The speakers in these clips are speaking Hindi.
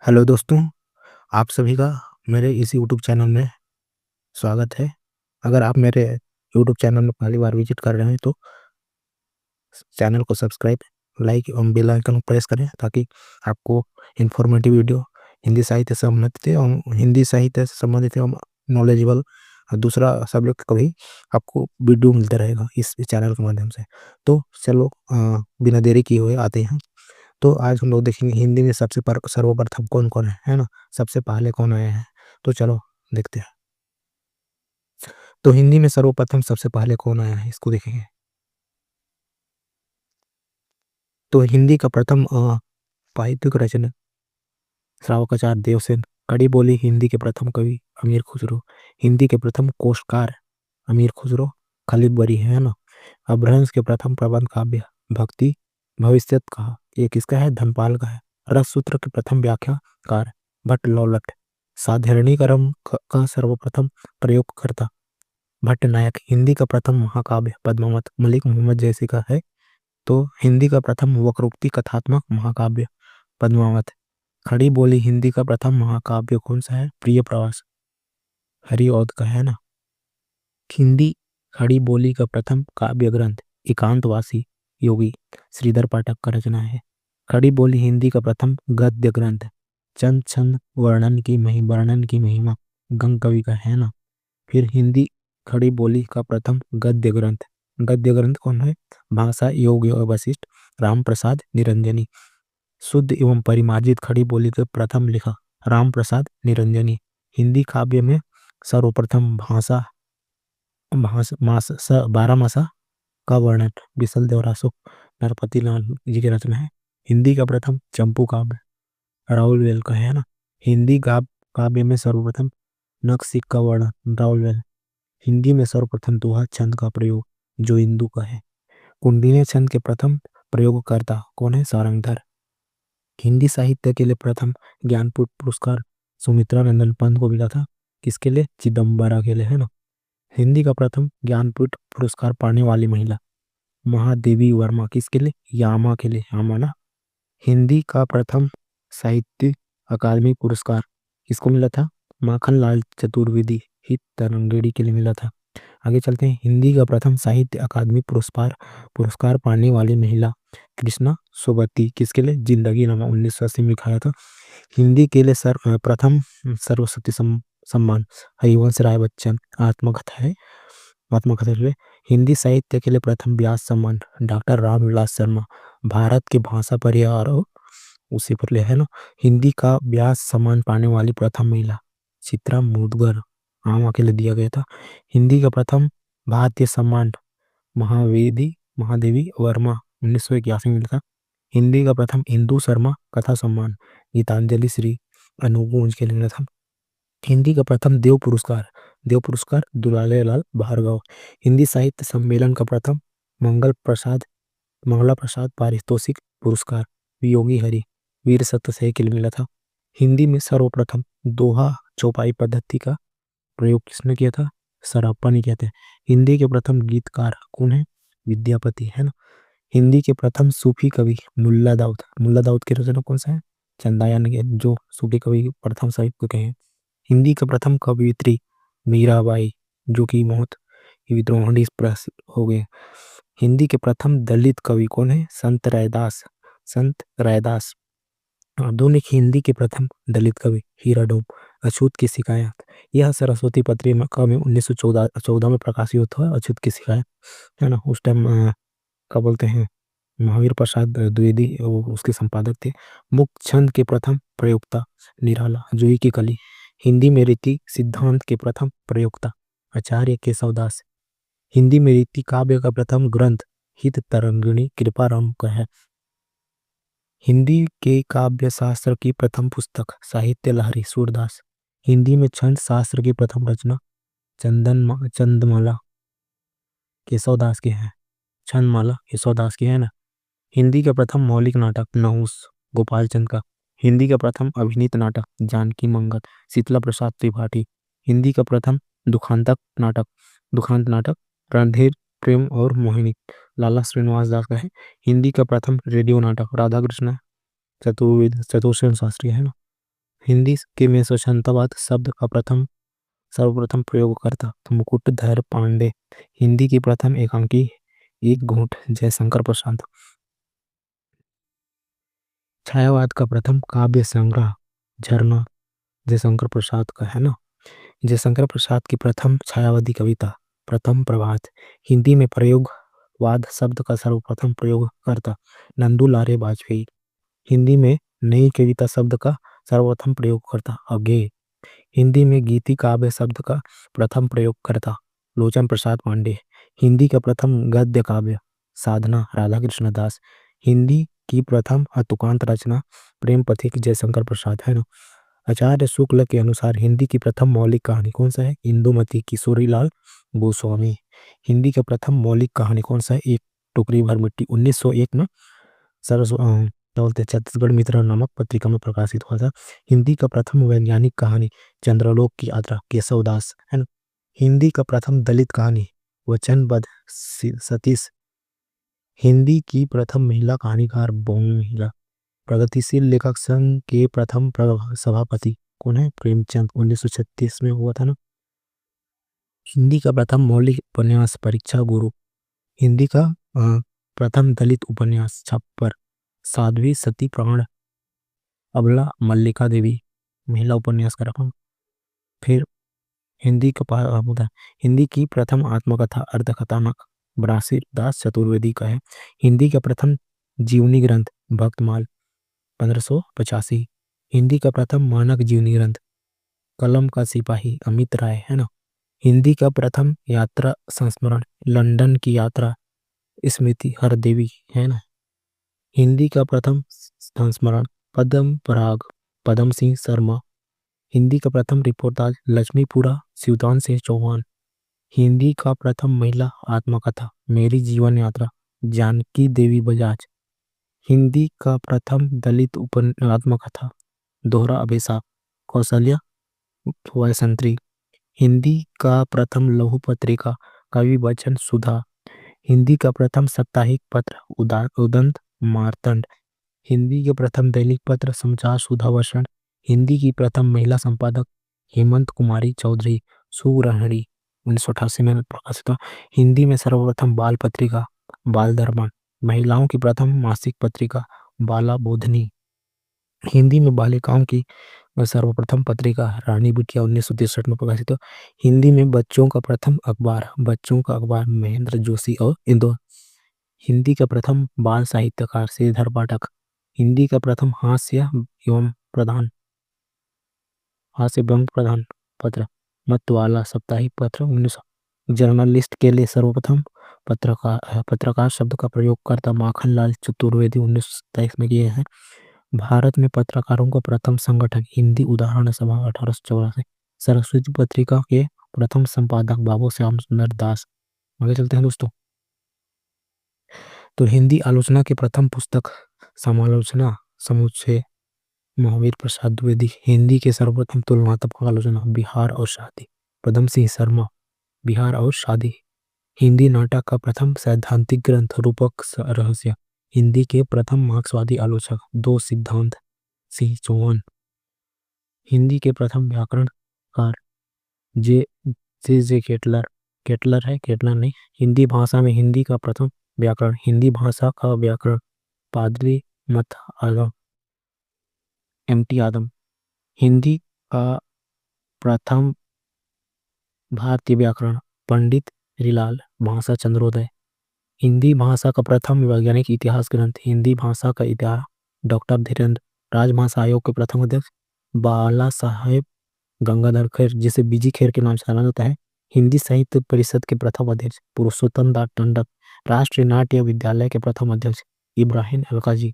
हेलो दोस्तों, आप सभी का मेरे इस यूट्यूब चैनल में स्वागत है। अगर आप मेरे यूट्यूब चैनल में पहली बार विजिट कर रहे हैं तो चैनल को सब्सक्राइब, लाइक और बेल आइकन प्रेस करें ताकि आपको इन्फॉर्मेटिव वीडियो हिंदी साहित्य से संबंधित एवं नॉलेजेबल दूसरा सब्जेक्ट का भी आपको वीडियो मिलता रहेगा इस चैनल के माध्यम से। तो चलो बिना देरी किए हुए आते हैं। तो आज हम लोग देखेंगे हिंदी में सर्वप्रथम कौन-कौन है ना? सबसे पहले कौन आया है? तो चलो देखते हैं। तो हिंदी में सर्वप्रथम सबसे पहले कौन आया है इसको देखेंगे। तो हिंदी का प्रथम साहित्यिक रचना श्रावकाचार्य देवसेन। कड़ी बोली हिंदी के प्रथम कवि अमीर खुसरो। हिंदी के प्रथम कोशकार अमीर खुसरो खलीबरी है ना। अपभ्रंश के प्रथम प्रबंध काव्य भक्ति भविष्यत का ये किसका है? धनपाल का है। रससूत्र के प्रथम व्याख्याकार भट्ट लौलट। साधारणीकरण का सर्वप्रथम प्रयोगकर्ता भट्ट नायक। हिंदी का प्रथम महाकाव्य पद्मावत मलिक मोहम्मद जैसी का है। तो हिंदी का प्रथम वक्रोक्ति कथात्मक महाकाव्य पद्मावत। खड़ी बोली हिंदी का प्रथम महाकाव्य कौन सा है? प्रिय प्रवास हरिऔध का है ना। हिंदी खड़ी बोली का प्रथम काव्य ग्रंथ एकांतवासी योगी श्रीधर पाठक का रचना है। खड़ी बोली हिंदी का प्रथम गद्य ग्रंथ चंद छंद वर्णन की महिमा गंग कवि का है ना। फिर हिंदी खड़ी बोली का प्रथम गद्य ग्रंथ कौन है? भाषा योग वशिष्ठ राम प्रसाद निरंजनी। शुद्ध एवं परिमार्जित खड़ी बोली के प्रथम लिखा राम प्रसाद निरंजनी। हिंदी काव्य में सर्वप्रथम भाषा बारह मासा का वर्णन बिसल देवरासो नरपति लाल जी की रचना है। हिंदी का प्रथम चंपू काव्य राउल वेल का है ना। हिंदी काव्य में सर्वप्रथम नक्सिक का वर्णन राउल वेल। हिंदी में सर्वप्रथम दोहा छंद का प्रयोग जो इंदु का है। कुंडलीय छंद के प्रथम प्रयोगकर्ता कौन है? सारंगधर। हिंदी साहित्य के लिए प्रथम ज्ञानपीठ पुरस्कार सुमित्रा नंदन पंत को मिला था। किसके लिए? चिदम्बरा के लिए है ना। हिंदी का प्रथम ज्ञानपीठ पुरस्कार पाने वाली महिला महादेवी वर्मा। किसके लिए? यामा के लिए यामा ना। हिंदी का प्रथम साहित्य अकादमी पुरस्कार किसको मिला था? माखनलाल चतुर्वेदी हित तरंगेड़ी के लिए मिला था। आगे चलते हैं। हिंदी का प्रथम साहित्य अकादमी पुरस्कार पाने वाली महिला कृष्णा सोबती। किसके लिए? जिंदगी नामा 1980 में लिखाया था। हिंदी के लिए प्रथम सरस्वती सम्मान हरिवंश राय बच्चन आत्मकथा है। आत्मकथा के लिए हिंदी साहित्य के लिए प्रथम व्यास सम्मान डॉक्टर रामविलास शर्मा भारत के भाषा परिवार उसी पर ले है ना। हिंदी का व्यास सम्मान पाने वाली प्रथम महिला चित्रा मुदगर आमा के लिए दिया गया था। हिंदी का प्रथम भारतीय सम्मान महादेवी वर्मा 1981 में मिला था। हिंदी का प्रथम इंदु शर्मा कथा सम्मान गीतांजलि श्री अनुगुंज के लिए मिला था। हिंदी का प्रथम देव पुरस्कार दुलारे लाल भार्गव। हिंदी साहित्य सम्मेलन का प्रथम मंगला प्रसाद पारितोषिक पुरस्कार योगी हरि वीर सत्य साई के लिए मिला था। हिंदी में सर्वप्रथम दोहा चौपाई पद्धति का प्रयोग किसने किया था? सरापा ने किया था। हिंदी के प्रथम गीतकार कौन है? विद्यापति है ना। हिंदी के प्रथम सूफी कवि मुल्ला दाऊद की रचना कौन सा है? चंदायन के जो सूफी कवि प्रथम साहिब को कहे। हिंदी का प्रथम कवयित्री मीराबाई जो कि बहुत ही विद्रोही हो गए। हिंदी के प्रथम दलित कवि कौन है? संत रैदास। आधुनिक हिंदी के प्रथम दलित कवि हीराडोम अछूत की शिकायत। यह सरस्वती पत्रिका में 1914 में प्रकाशित हुआ अछूत की शिकायत है ना। उस टाइम क्या बोलते हैं महावीर प्रसाद द्विवेदी उसके संपादक थे। मुक्त छंद के प्रथम प्रयोक्ता निराला जूही की कली। हिंदी में रीति सिद्धांत के प्रथम प्रयोक्ता आचार्य केशवदास। हिंदी में रीति काव्य का प्रथम ग्रंथ हित तरंगिणी कृपाराम का है। हिंदी के काव्य शास्त्र की प्रथम पुस्तक साहित्य लहरी सूरदास। हिंदी में छंद शास्त्र की प्रथम रचना चंदमाला केशवदास की है। छंदमाला केशवदास की है ना। हिंदी का प्रथम मौलिक नाटक नहुस गोपाल चंद का। हिंदी का प्रथम अभिनीत नाटक जानकी मंगल शीतला प्रसाद त्रिपाठी। हिंदी का प्रथम दुखांत नाटक रणधीर प्रेम और मोहिनी लाला श्रीनिवास दास का है। हिंदी का प्रथम रेडियो नाटक राधा कृष्ण चतुर्सेन शास्त्री है ना। हिंदी के में स्वच्छंदवाद शब्द का सर्वप्रथम प्रयोगकर्ता तो मुकुटधर पांडे। हिंदी की प्रथम एकांकी एक घूंट जयशंकर प्रसाद। छायावाद का प्रथम काव्य संग्रह झरना जयशंकर प्रसाद का है ना। जयशंकर प्रसाद की प्रथम छायावादी कविता प्रथम प्रभात। हिंदी में प्रयोगवाद शब्द का सर्वप्रथम प्रयोगकर्ता नंदुलारे वाजपेयी। हिंदी में नई कविता शब्द का सर्वप्रथम प्रयोगकर्ता अज्ञेय। हिंदी में गीति काव्य शब्द का प्रथम प्रयोगकर्ता लोचन प्रसाद पांडे। हिंदी का प्रथम गद्य काव्य साधना राधा कृष्ण दास। हिंदी की प्रथम तुकांत रचना प्रेम पथिक जयशंकर प्रसाद है ना। आचार्य शुक्ल के अनुसार हिंदी की प्रथम मौलिक कहानी कौन सा है? इंदुमती किशोरीलाल गोस्वामी। हिंदी का प्रथम मौलिक कहानी कौन सा है? एक टोकरी भर मिट्टी 1901 में बोलते छत्तीसगढ़ मित्र नामक पत्रिका में प्रकाशित हुआ था। हिंदी का प्रथम वैज्ञानिक कहानी चंद्रलोक की यात्रा केशव दास है ना। हिंदी का प्रथम दलित कहानी वचनबद्ध सतीश। हिंदी की प्रथम महिला कहानीकार बौनी महिला। प्रगतिशील लेखक संघ के प्रथम सभापति कौन है? प्रेमचंद 1936 में हुआ था ना। हिंदी का प्रथम मौलिक उपन्यास परीक्षा गुरु। हिंदी का प्रथम दलित उपन्यास छप्पर साध्वी सती प्राण अबला मल्लिका देवी महिला उपन्यासकार। फिर हिंदी का हिंदी की प्रथम आत्मकथा अर्धकथानक ब्रासिर दास चतुर्वेदी का है। हिंदी का प्रथम जीवनी ग्रंथ भक्तमाल 1585। हिंदी का प्रथम मानक जीवनी ग्रंथ कलम का सिपाही अमित राय है ना। हिंदी का प्रथम यात्रा संस्मरण लंदन की यात्रा स्मृति हरदेवी है ना। हिंदी का प्रथम संस्मरण पद्म पराग पद्म सिंह शर्मा। हिंदी का प्रथम रिपोर्टाज लक्ष्मीपुरा शिवदान सिंह चौहान। हिंदी का प्रथम महिला आत्मकथा मेरी जीवन यात्रा जानकी देवी बजाज। हिंदी का प्रथम दलित आत्मकथा दोहरा अभिशाप कौशल्या वैसंत्री। हिंदी का प्रथम लघु पत्रिका कवि वचन सुधा। हिंदी का प्रथम साप्ताहिक पत्र उदंत मार्तंड। हिंदी के प्रथम दैनिक पत्र समाचार सुधा वर्षण। हिंदी की प्रथम महिला संपादक हेमंत कुमारी चौधरी सुग्रहणी 1988 में प्रकाशित हुआ। हिंदी में सर्वप्रथम बाल पत्रिका बाल दर्पण। महिलाओं की प्रथम मासिक पत्रिका बाला बोधनी। हिंदी में बालिकाओं की सर्वप्रथम पत्रिका रानी बिटिया 1963 में प्रकाशित हुआ। हिंदी में बच्चों का प्रथम अखबार महेंद्र जोशी और इंदौर। हिंदी का प्रथम बाल साहित्यकार श्रीधर पाठक। हिंदी का प्रथम हास्य एवं प्रधान पत्र मतवाला साप्ताहिक पत्र 1900। जर्नलिस्ट के लिए सर्वप्रथम पत्रकार शब्द का प्रयोगकर्ता माखनलाल चतुर्वेदी 1927 में किए हैं। भारत में पत्रकारों का प्रथम संगठन हिंदी उदाहरण सभा 1884। सरस्वती पत्रिका के प्रथम संपादक बाबू श्याम सुंदर दास। आगे चलते हैं दोस्तों। तो हिंदी आलोचना के प्रथम पुस्तक समालोचना समुच्चय महावीर प्रसाद द्विवेदी। हिंदी के सर्वप्रथम तुलनात्मक आलोचना बिहार और शादी पदम सिंह शर्मा बिहार और शादी। हिंदी नाटक का प्रथम सैद्धांतिक ग्रंथ रूपक रहस्य। हिंदी के प्रथम मार्क्सवादी आलोचक दो सिद्धांत सिंह चौहान। हिंदी के प्रथम व्याकरणकार जे जे केटलर नहीं। हिंदी भाषा में हिंदी का प्रथम व्याकरण हिंदी भाषा का व्याकरण पादरी मत आदम एमटी आदम। हिंदी का प्रथम भारतीय व्याकरण पंडित हरिलाल भाषा चंद्रोदय। हिंदी भाषा का प्रथम वैज्ञानिक इतिहास ग्रंथ हिंदी भाषा का इतिहास डॉक्टर धीरेन्द्र। राजभाषा आयोग के प्रथम अध्यक्ष बाला साहेब गंगाधर खैर जिसे बीजी खैर के नाम से जाना जाता है। हिंदी साहित्य परिषद के प्रथम अध्यक्ष पुरुषोत्तम दास टंडन। राष्ट्रीय नाट्य विद्यालय के प्रथम अध्यक्ष इब्राहिम अलकाजी।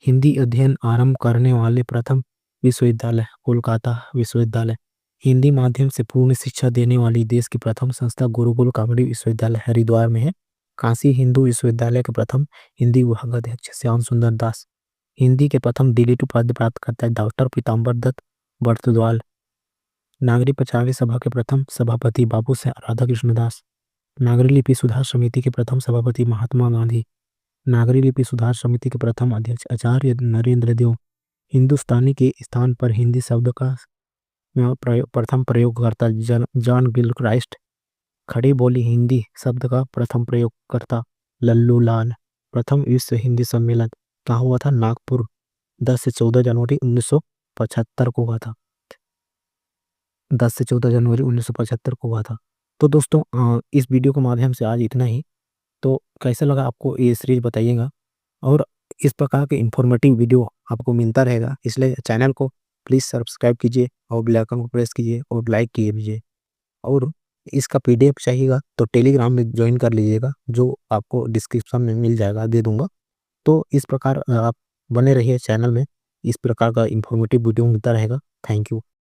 हिंदी अध्ययन आरंभ करने वाले प्रथम विश्वविद्यालय कोलकाता विश्वविद्यालय। हिंदी माध्यम से पूर्ण शिक्षा देने वाली देश की प्रथम संस्था गुरुकुल कांगड़ी विश्वविद्यालय हरिद्वार में है। काशी हिंदू विश्वविद्यालय के प्रथम हिंदी विभाग अध्यक्ष श्याम सुंदर दास। हिंदी के प्रथम डीलिट उपाधि प्राप्त करता है डॉक्टर पीताम्बर दत्त बर्तद्वाल। नागरिक पचावी सभा के प्रथम सभापति बाबू से राधा कृष्ण दास। नागरिक लिपि सुधार समिति के प्रथम सभापति महात्मा गांधी। नागरिक लिपि सुधार समिति के प्रथम अध्यक्ष आचार्य नरेंद्र देव। हिंदुस्तानी के स्थान पर हिंदी शब्द का प्रथम प्रयोगकर्ता जॉन गिलक्राइस्ट। खड़ी बोली हिंदी शब्द का प्रथम प्रयोगकर्ता लल्लू लाल। प्रथम विश्व हिंदी सम्मेलन कहाँ हुआ था? नागपुर, 10 से 14 जनवरी 1975 को हुआ था। 10 से 14 जनवरी 1975 को हुआ था। तो दोस्तों इस वीडियो के माध्यम से आज इतना ही। तो कैसा लगा आपको ये सीरीज बताइएगा, और इस प्रकार के इंफॉर्मेटिव वीडियो आपको मिलता रहेगा, इसलिए चैनल को प्लीज़ सब्सक्राइब कीजिए और बेल आइकन को प्रेस कीजिए और लाइक कीजिए। और इसका पीडीएफ चाहिएगा तो टेलीग्राम में ज्वाइन कर लीजिएगा, जो आपको डिस्क्रिप्शन में मिल जाएगा, दे दूंगा। तो इस प्रकार आप बने रहिए चैनल में, इस प्रकार का इंफॉर्मेटिव वीडियो मिलता रहेगा। Thank you.